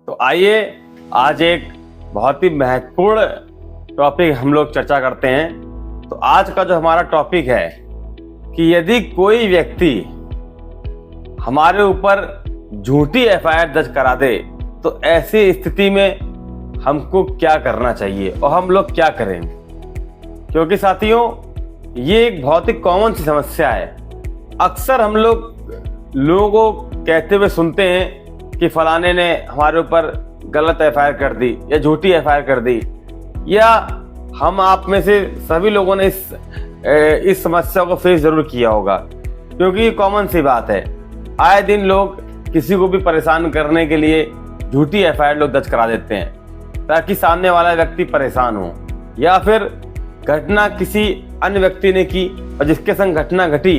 तो आइए आज एक बहुत ही महत्वपूर्ण टॉपिक हम लोग चर्चा करते हैं। तो आज का जो हमारा टॉपिक है कि यदि कोई व्यक्ति हमारे ऊपर झूठी एफआईआर दर्ज करा दे तो ऐसी स्थिति में हमको क्या करना चाहिए और हम लोग क्या करें। क्योंकि साथियों ये एक बहुत ही कॉमन सी समस्या है। अक्सर हम लोगों को कहते हुए सुनते हैं कि फलाने ने हमारे ऊपर गलत एफआईआर कर दी या झूठी एफआईआर कर दी, या हम आप में से सभी लोगों ने इस समस्या को फेस जरूर किया होगा। क्योंकि ये कॉमन सी बात है, आए दिन लोग किसी को भी परेशान करने के लिए झूठी एफआईआर लोग दर्ज करा देते हैं ताकि सामने वाला व्यक्ति परेशान हो, या फिर घटना किसी अन्य व्यक्ति ने की और जिसके संग घटना घटी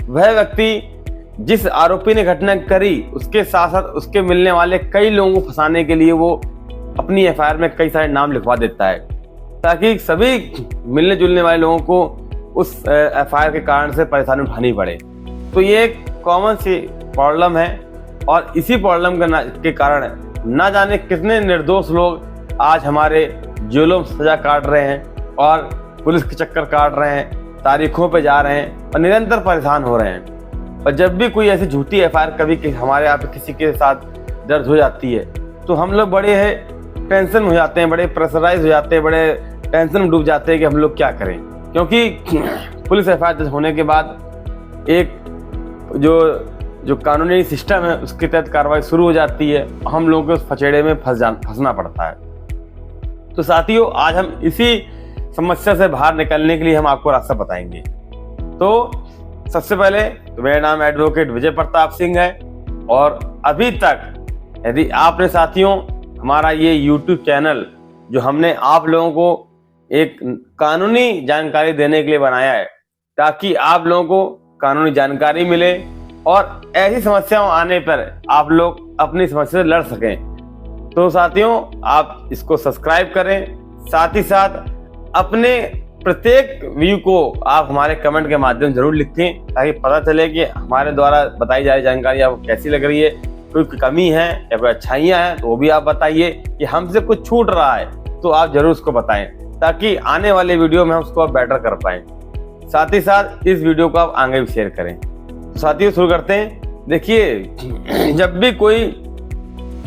वह व्यक्ति जिस आरोपी ने घटना करी उसके साथ साथ उसके मिलने वाले कई लोगों को फंसाने के लिए वो अपनी एफआईआर में कई सारे नाम लिखवा देता है ताकि सभी मिलने जुलने वाले लोगों को उस एफआईआर के कारण से परेशानी उठानी पड़े। तो ये एक कॉमन सी प्रॉब्लम है और इसी प्रॉब्लम के कारण ना जाने कितने निर्दोष लोग आज हमारे जेलों में सजा काट रहे हैं और पुलिस के चक्कर काट रहे हैं, तारीखों पे जा रहे हैं और निरंतर परेशान हो रहे हैं। और जब भी कोई ऐसी झूठी एफआईआर कभी हमारे यहाँ पे किसी के साथ दर्ज हो जाती है तो हम लोग बड़े टेंशन हो जाते हैं, बड़े प्रेशराइज हो जाते हैं, बड़े टेंशन में डूब जाते हैं कि हम लोग क्या करें। क्योंकि पुलिस एफआईआर दर्ज होने के बाद एक जो कानूनी सिस्टम है उसके तहत कार्रवाई शुरू हो जाती है, हम लोगों को उस फचेड़े में फंसना पड़ता है। तो साथियों आज हम इसी समस्या से बाहर निकलने के लिए हम आपको रास्ता बताएंगे। तो सबसे पहले तो मेरा नाम एडवोकेट विजय प्रताप सिंह है और अभी तक यदि आपने साथियों हमारा ये YouTube चैनल जो हमने आप लोगों को एक कानूनी जानकारी देने के लिए बनाया है ताकि आप लोगों को कानूनी जानकारी मिले और ऐसी समस्याओं आने पर आप लोग अपनी समस्या से लड़ सकें, तो साथियों आप इसको सब्सक्राइब करें। साथ ही साथ अपने प्रत्येक व्यू को आप हमारे कमेंट के माध्यम जरूर लिखें ताकि पता चले कि हमारे द्वारा बताई जा रही जानकारी आपको कैसी लग रही है, कोई कमी है या कोई अच्छाइयाँ हैं तो वो भी आप बताइए, कि हमसे कुछ छूट रहा है तो आप जरूर उसको बताएं ताकि आने वाले वीडियो में हम उसको आप बेटर कर पाएं। साथ ही साथ इस वीडियो को आप आगे भी शेयर करें। तो साथियों शुरू करते हैं। देखिए जब भी कोई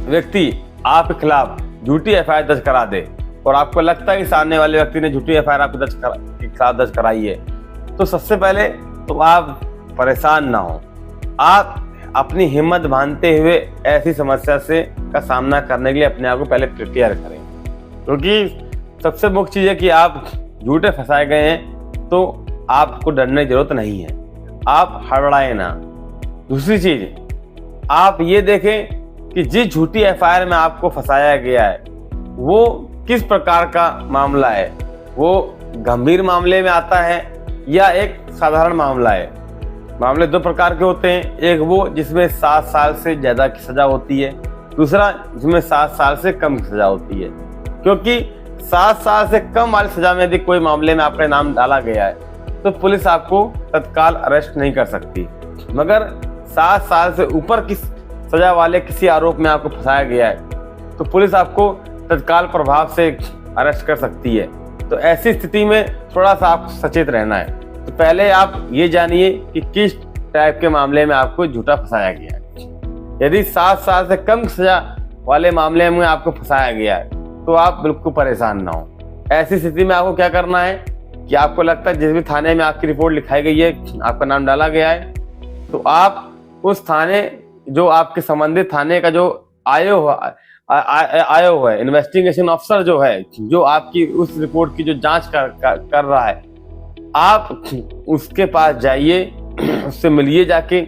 व्यक्ति आपके खिलाफ झूठी एफआईआर दर्ज करा दे और आपको लगता है कि सामने वाले व्यक्ति ने झूठी एफआईआर आपके खिलाफ दर्ज कराई है तो सबसे पहले तो आप परेशान ना हो, आप अपनी हिम्मत बांधते हुए ऐसी समस्या का सामना करने के लिए अपने आप को पहले प्रिपेयर करें। क्योंकि सबसे मुख्य चीज है कि आप झूठे फंसाए गए हैं तो आपको डरने की जरूरत नहीं है, आप हड़बड़ाए ना। दूसरी चीज आप ये देखें कि जिस झूठी एफआईआर में आपको फंसाया गया है वो किस प्रकार का मामला है, वो गंभीर मामले में आता है या एक साधारण मामला है। मामले दो प्रकार के होते हैं, एक वो जिसमें 7 साल से ज्यादा की सजा होती है, दूसरा जिसमें 7 साल से कम की सजा होती है। क्योंकि 7 साल से कम वाली सजा में यदि कोई मामले में आपका नाम डाला गया है तो पुलिस आपको तत्काल अरेस्ट नहीं कर सकती, मगर 7 साल से ऊपर की सजा वाले किसी आरोप में आपको फंसाया गया है तो पुलिस आपको तत्काल प्रभाव से अरेस्ट कर सकती है। तो ऐसी स्थिति में थोड़ा सा आपको सचेत रहना है। तो पहले आप ये जानिए कि किस टाइप के मामले में आपको झूठा फंसाया गया है। यदि 7 साल से कम सजा वाले मामले में आपको फंसाया गया है तो आप बिल्कुल परेशान ना हो। ऐसी स्थिति में आपको क्या करना है कि आपको लगता है जिस भी थाने में आपकी रिपोर्ट लिखाई गई है, आपका नाम डाला गया है, तो आप उस थाने जो आपके संबंधित थाने का जो आया हुआ है इन्वेस्टिगेशन अफसर जो है, जो आपकी उस रिपोर्ट की जो जांच कर रहा है, आप उसके पास जाइए, उससे मिलिए जाके,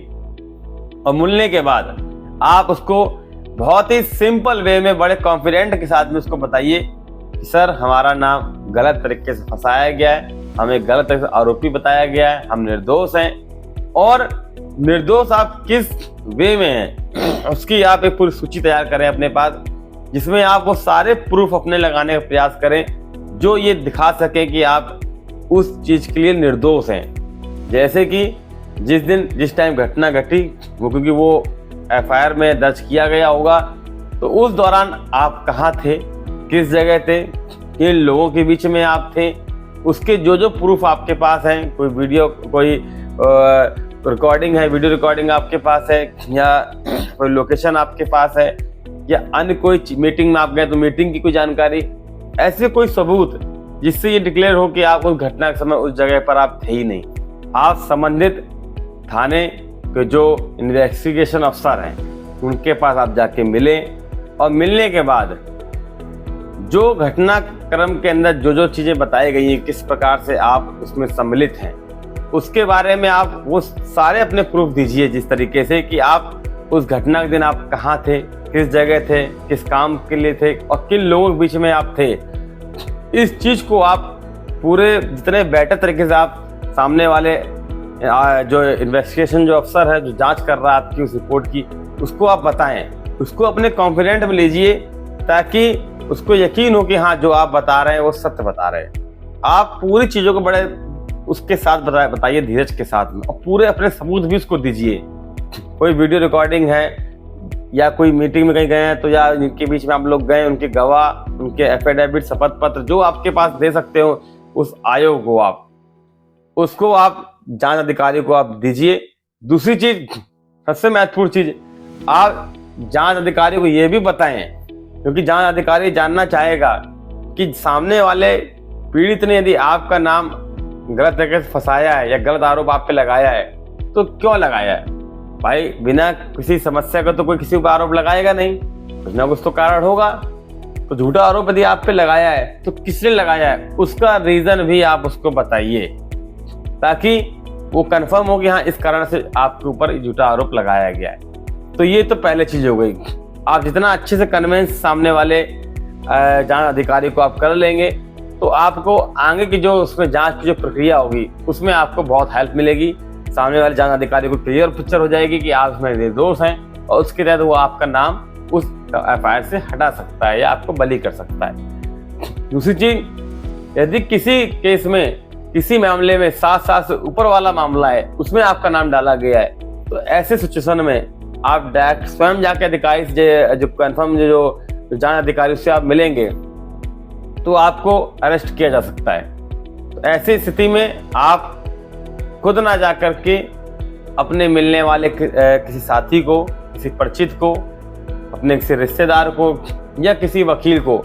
और मिलने के बाद आप उसको बहुत ही सिंपल वे में बड़े कॉन्फिडेंट के साथ में उसको बताइए कि सर हमारा नाम गलत तरीके से फंसाया गया है, हमें गलत तरीके से आरोपी बताया गया है, हम निर्दोष हैं। और निर्दोष आप किस वे में हैं उसकी आप एक पूरी सूची तैयार करें अपने पास, जिसमें आप वो सारे प्रूफ अपने लगाने का प्रयास करें जो ये दिखा सके कि आप उस चीज के लिए निर्दोष हैं। जैसे कि जिस टाइम घटना घटी वो, क्योंकि वो एफआईआर में दर्ज किया गया होगा तो उस दौरान आप कहाँ थे, किस जगह थे, किन लोगों के बीच में आप थे, उसके जो जो प्रूफ आपके पास हैं, कोई वीडियो, कोई रिकॉर्डिंग है, वीडियो रिकॉर्डिंग आपके पास है, या कोई लोकेशन आपके पास है, या अन्य कोई मीटिंग में आप गए तो मीटिंग की कोई जानकारी, ऐसे कोई सबूत जिससे ये डिक्लेयर हो कि आप उस घटना के समय उस जगह पर आप थे ही नहीं। आप संबंधित थाने के जो इन्वेस्टिगेशन अफसर हैं उनके पास आप जाके मिले, और मिलने के बाद जो घटनाक्रम के अंदर जो जो चीज़ें बताई गई हैं, किस प्रकार से आप उसमें सम्मिलित हैं, उसके बारे में आप वो सारे अपने प्रूफ दीजिए, जिस तरीके से कि आप उस घटना के दिन आप कहाँ थे, किस जगह थे, किस काम के लिए थे और किन लोगों के बीच में आप थे। इस चीज़ को आप पूरे जितने बेटर तरीके से आप सामने वाले जो इन्वेस्टिगेशन जो अफसर है, जो जांच कर रहा है आपकी उस रिपोर्ट की, उसको आप बताएं, उसको अपने कॉन्फिडेंट में लीजिए, ताकि उसको यकीन हो कि हाँ जो आप बता रहे हैं वो सत्य बता रहे हैं। आप पूरी चीज़ों को बड़े उसके साथ बताइए, धीरज के साथ में, और पूरे अपने सबूत भी उसको दीजिए। कोई वीडियो रिकॉर्डिंग है या कोई मीटिंग में कहीं गए हैं तो, या उनके बीच में आप लोग गए, उनके गवाह, उनके एफिडेविट, शपथ पत्र जो आपके पास दे सकते हो उस आयोग को उसको आप जांच अधिकारी को आप दीजिए। दूसरी चीज, सबसे महत्वपूर्ण चीज, आप जांच अधिकारी को यह भी बताएं, क्योंकि जांच अधिकारी जानना चाहेगा कि सामने वाले पीड़ित ने यदि आपका नाम गलत तरीके से फंसाया है या गलत आरोप आप पे लगाया है तो क्यों लगाया है। भाई बिना किसी समस्या का तो कोई किसी पर आरोप लगाएगा नहीं, कुछ ना कुछ तो कारण होगा। तो झूठा आरोप यदि आप पे लगाया है तो किसने लगाया है, उसका रीजन भी आप उसको बताइए, ताकि वो कंफर्म हो कि हाँ इस कारण से आपके ऊपर झूठा आरोप लगाया गया है। तो ये तो पहले चीज हो गई। आप जितना अच्छे से कन्विंस सामने वाले जांच अधिकारी को आप कर लेंगे तो आपको आगे की जो उसमें जांच की जो प्रक्रिया होगी उसमें आपको बहुत हेल्प मिलेगी। सामने वाले जांच अधिकारी को क्लियर पिक्चर हो जाएगी कि आप इसमें निर्दोष हैं, और उसके तहत वो आपका नाम उस एफआईआर से हटा सकता है या आपको बरी कर सकता है। दूसरी चीज, यदि किसी केस में, किसी मामले में 7 साल से ऊपर वाला मामला है, उसमें आपका नाम डाला गया है, तो ऐसे सिचुएशन में आप डायरेक्ट स्वयं जाके अधिकारी से जो कन्फर्म जो जांच अधिकारी उससे आप मिलेंगे तो आपको अरेस्ट किया जा सकता है। तो ऐसी स्थिति में आप खुद ना जा करके अपने मिलने वाले किसी साथी को, किसी परिचित को, अपने किसी रिश्तेदार को या किसी वकील को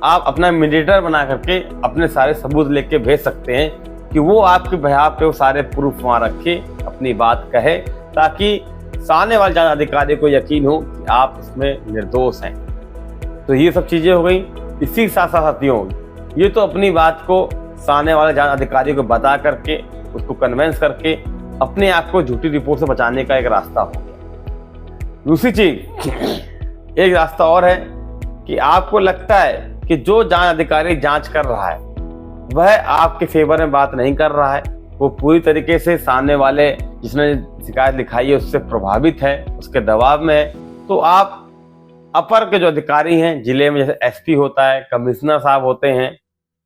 आप अपना मीडिएटर बना करके अपने सारे सबूत लेके भेज सकते हैं कि वो आपके बिहाफ पे वो सारे प्रूफ वहाँ रखे, अपनी बात कहे, ताकि सामने वाले जांच अधिकारी को यकीन हो कि आप इसमें निर्दोष हैं। तो ये सब चीज़ें हो गई। इसी के साथ साथियों, ये तो अपनी बात को सामने वाले जांच अधिकारी को बता करके, उसको कन्विंस करके अपने आप को झूठी रिपोर्ट से बचाने का एक रास्ता हो गया। दूसरी चीज, एक रास्ता और है कि आपको लगता है कि जो जांच अधिकारी जांच कर रहा है वह आपके फेवर में बात नहीं कर रहा है, वो पूरी तरीके से सामने वाले जिसने शिकायत लिखाई है उससे प्रभावित है, उसके दबाव में है, तो आप अपर के जो अधिकारी हैं जिले में, जैसे एसपी होता है, कमिश्नर साहब होते हैं,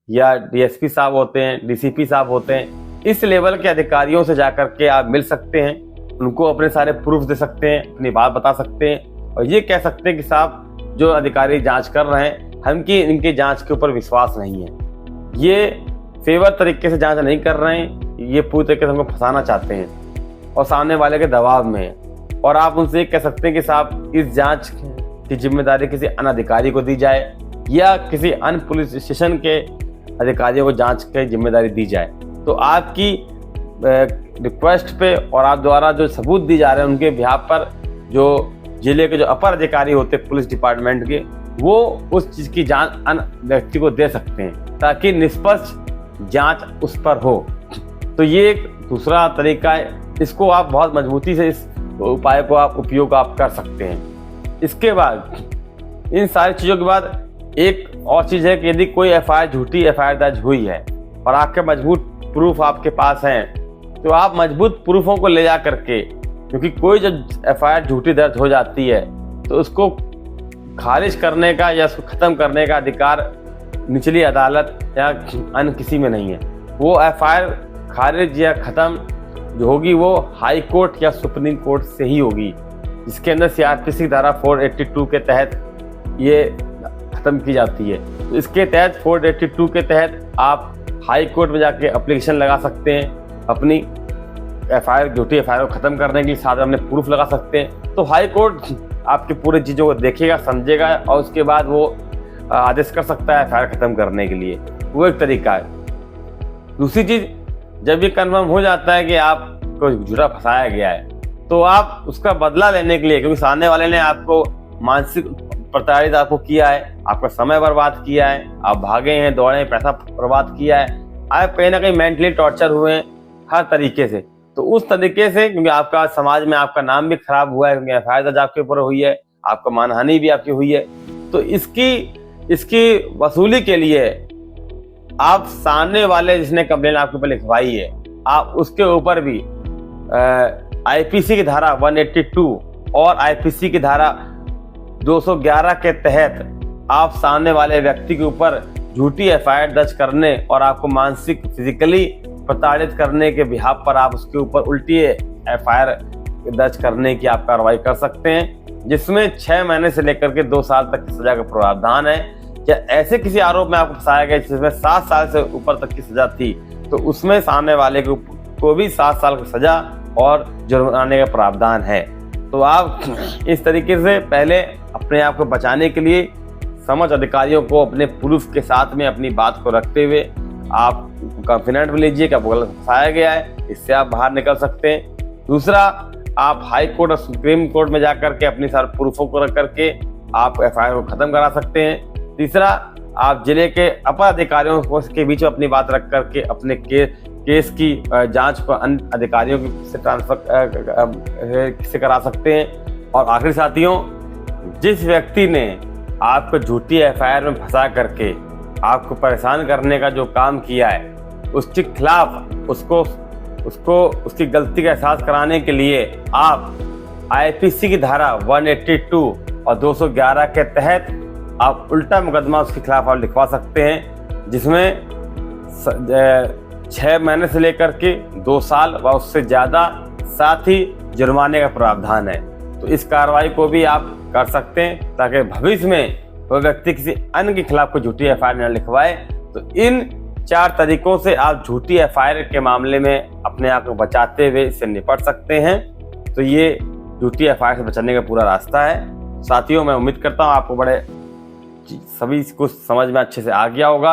या डीएसपी साहब होते हैं, डीसीपी साहब होते हैं, इस लेवल के अधिकारियों से जाकर के आप मिल सकते हैं, उनको अपने सारे प्रूफ दे सकते हैं, अपनी बात बता सकते हैं और ये कह सकते हैं कि साहब जो अधिकारी जांच कर रहे हैं, हमकी इनकी जांच के ऊपर विश्वास नहीं है, ये फेवर तरीके से जांच नहीं कर रहे हैं, ये पूरी तरीके से हमको फंसाना चाहते हैं और सामने वाले के दबाव में है। और आप उनसे ये कह सकते हैं कि साहब इस जांच की जिम्मेदारी किसी अन्य अधिकारी को दी जाए या किसी अन्य पुलिस स्टेशन के अधिकारियों को जांच की जिम्मेदारी दी जाए। तो आपकी रिक्वेस्ट पे और आप द्वारा जो सबूत दी जा रहे हैं उनके बिहाफ पर जो जिले के जो अपर अधिकारी होते हैं पुलिस डिपार्टमेंट के, वो उस चीज की जांच अन्य व्यक्ति को दे सकते हैं ताकि निष्पक्ष जांच उस पर हो। तो ये एक दूसरा तरीका है, इसको आप बहुत मजबूती से इस उपाय को आप उपयोग आप कर सकते हैं। इसके बाद इन सारी चीज़ों के बाद एक और चीज़ है कि यदि कोई एफआईआर, झूठी एफआईआर दर्ज हुई है और आपके मजबूत प्रूफ आपके पास हैं, तो आप मजबूत प्रूफों को ले जा करके, क्योंकि कोई जब एफआईआर झूठी दर्ज हो जाती है तो उसको खारिज करने का या उसको ख़त्म करने का अधिकार निचली अदालत या अन्य किसी में नहीं है। वो एफआईआर खारिज या ख़त्म जो होगी वो हाई कोर्ट या सुप्रीम कोर्ट से ही होगी, जिसके अंदर सीआरपीसी धारा 482 के तहत ये खत्म की जाती है। तो इसके तहत 482 के तहत आप हाई कोर्ट में जाके एप्लीकेशन लगा सकते हैं, अपनी एफआईआर, झूठी एफआईआर को खत्म करने के लिए, साथ में अपने प्रूफ लगा सकते हैं। तो हाई कोर्ट आपकी पूरी चीज़ों को देखेगा, समझेगा और उसके बाद वो आदेश कर सकता है एफआईआर खत्म करने के लिए। वो एक तरीका है। दूसरी चीज़, जब ये कन्फर्म हो जाता है कि आपको झूठा फंसाया गया है, तो आप उसका बदला लेने के लिए, क्योंकि सामने वाले ने आपको मानसिक प्रताड़ित आपको किया है, आपका समय बर्बाद किया है, आप भागे हैं, दौड़े हैं, पैसा बर्बाद किया है, आप कहीं ना कहीं मेंटली टॉर्चर हुए हैं हर तरीके से। तो उस तरीके से, क्योंकि आपका समाज में आपका नाम भी खराब हुआ है, क्योंकि एफआईआर दर्ज आपके ऊपर हुई है, आपका मानहानि भी आपकी हुई है, तो इसकी वसूली के लिए आप सामने वाले जिसने कंप्लेन आपके ऊपर लिखवाई है, आप उसके ऊपर भी आईपीसी की धारा 182 और आईपीसी की धारा 211 के तहत आप सामने वाले व्यक्ति के ऊपर झूठी एफआईआर दर्ज करने और आपको मानसिक फिजिकली प्रताड़ित करने के बिहाफ पर आप उसके ऊपर उल्टी एफआईआर दर्ज करने की आप कार्रवाई कर सकते हैं, जिसमें 6 महीने से लेकर के 2 साल तक की सजा का प्रावधान है। या ऐसे किसी आरोप में आपको फंसाया गया जिसमें 7 साल से ऊपर तक की सजा थी, तो उसमें सामने वाले को भी 7 साल की सजा और जुर्माने का प्रावधान है। तो आप इस तरीके से पहले अपने आप को बचाने के लिए समझ अधिकारियों को अपने प्रूफ के साथ में अपनी बात को रखते हुए आप कॉन्फिडेंट में लीजिए कि आपको गलत फंसाया गया है, इससे आप बाहर निकल सकते हैं। दूसरा, आप हाई कोर्ट और सुप्रीम कोर्ट में जाकर के अपनी सारे प्रूफों को रख करके आप एफआईआर को खत्म करा सकते हैं। तीसरा, आप जिले के अपर अधिकारियों के बीच में अपनी बात रख करके अपने केस की जांच को अन्य अधिकारियों से ट्रांसफर से करा सकते हैं। और आखिरी साथियों, जिस व्यक्ति ने आपको झूठी एफआईआर में फंसा करके आपको परेशान करने का जो काम किया है, उसके खिलाफ उसकी गलती का एहसास कराने के लिए आप आईपीसी की धारा 182 और 211 के तहत आप उल्टा मुकदमा उसके खिलाफ आप लिखवा सकते हैं, जिसमें 6 महीने से लेकर के 2 साल व उससे ज़्यादा, साथ ही जुर्माने का प्रावधान है। तो इस कार्रवाई को भी आप कर सकते हैं ताकि भविष्य में वो व्यक्ति किसी अन्य के खिलाफ कोई झूठी एफआईआर न लिखवाए। तो इन 4 तरीकों से आप झूठी एफआईआर के मामले में अपने आप को बचाते हुए इससे निपट सकते हैं। तो ये झूठी एफआईआर से बचने का पूरा रास्ता है। साथियों, मैं उम्मीद करता हूँ आपको सभी कुछ समझ में अच्छे से आ गया होगा।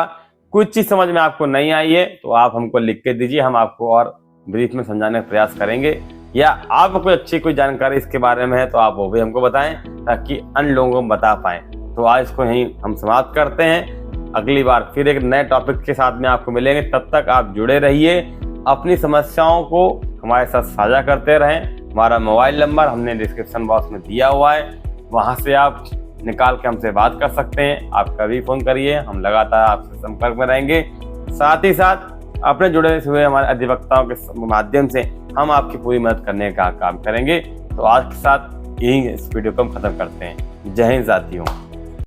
कुछ चीज़ समझ में आपको नहीं आई है तो आप हमको लिख के दीजिए, हम आपको और ब्रीफ में समझाने का प्रयास करेंगे। या आपको कोई जानकारी इसके बारे में है तो आप वो भी हमको बताएं ताकि अन्य लोगों को बता पाएं। तो आज इसको यहीं हम समाप्त करते हैं। अगली बार फिर एक नए टॉपिक के साथ में आपको मिलेंगे। तब तक आप जुड़े रहिए, अपनी समस्याओं को हमारे साथ साझा करते रहें। हमारा मोबाइल नंबर हमने डिस्क्रिप्शन बॉक्स में दिया हुआ है, वहाँ से आप निकाल के हमसे बात कर सकते हैं। आप कभी फ़ोन करिए, हम लगातार आपसे संपर्क में रहेंगे। साथ ही साथ अपने जुड़े हुए हमारे अधिवक्ताओं के माध्यम से हम आपकी पूरी मदद करने का काम करेंगे। तो आज के साथ यही इस वीडियो को हम खत्म करते हैं। जय हिंद साथियों।